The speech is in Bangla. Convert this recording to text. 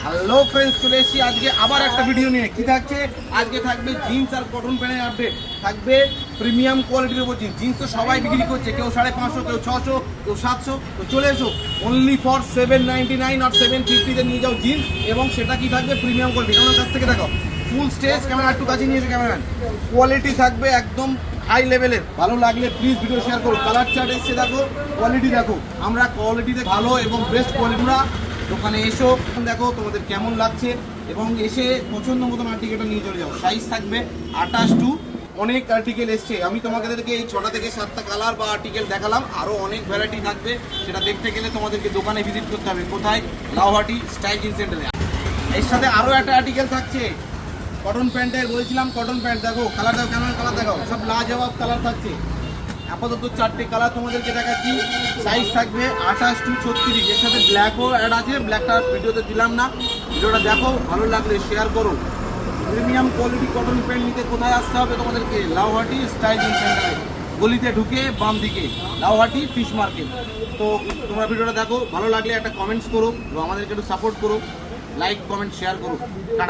হ্যালো ফ্রেন্ডস, চলে এসেছি আজকে আবার একটা ভিডিও নিয়ে। কি থাকছে আজকে? থাকবে জিন্স আর কটন প্যান্টের আপডেট, থাকবে প্রিমিয়াম কোয়ালিটির উপর জিন্স। জিন্স তো সবাই বিক্রি করছে, কেউ 550, কেউ 600, কেউ 700। তো চলে এসো অনলি ফর 799 আর 750-তে নিয়ে যাও জিন্স, এবং সেটা কি থাকবে প্রিমিয়াম কোয়ালিটি। আমার কাছ থেকে দেখো, ফুল স্টেজ ক্যামেরা, একটু কাছে নিয়ে এসে ক্যামেরাম্যান, কোয়ালিটি থাকবে একদম হাই লেভেলের। ভালো লাগলে প্লিজ ভিডিও শেয়ার করো। কালার চার্ট এসছে দেখো, কোয়ালিটি দেখো। আমরা কোয়ালিটিতে ভালো এবং বেস্ট কোয়ালিটিরা দোকানে এসো, দেখো তোমাদের কেমন লাগছে, এবং এসে পছন্দ মতন আর্টিকেলটা নিয়ে চলে যাও। সাইজ থাকবে 28 টু অনেক আর্টিকেল এসছে। আমি তোমাদেরকে এই 6টা থেকে 7টা কালার বা আর্টিকেল দেখালাম, আরও অনেক ভ্যারাইটি থাকবে। সেটা দেখতে গেলে তোমাদেরকে দোকানে ভিজিট করতে হবে। কোথায়? লাউহাটি স্টাইল জিন্স সেন্টারে। এর সাথে আরও একটা আর্টিকেল থাকছে কটন প্যান্টের, বলেছিলাম কটন প্যান্ট। দেখো কালার, দেখো কেমন কালার, দেখো সব লাজবাব কালার থাকছে। আপাতত 4টে কালার তোমাদেরকে দেখাচ্ছি। সাইজ থাকবে 28 টু 36। এর সাথে ব্ল্যাকও অ্যাড আছে, ব্ল্যাকটা ভিডিওতে দিলাম না। ভিডিওটা দেখো, ভালো লাগলে শেয়ার করো। প্রিমিয়াম কোয়ালিটি কটন প্যান্ট নিতে কোথায় আসতে হবে তোমাদেরকে? লাউহাটি স্টাইল জিন্স সেন্টারে, গলিতে ঢুকে বাম দিকে, লাউহাটি ফিশ মার্কেট। তো তোমরা ভিডিওটা দেখো, ভালো লাগলে একটা কমেন্টস করো এবং আমাদেরকে একটু সাপোর্ট করো। লাইক, কমেন্ট, শেয়ার করো। টাটা।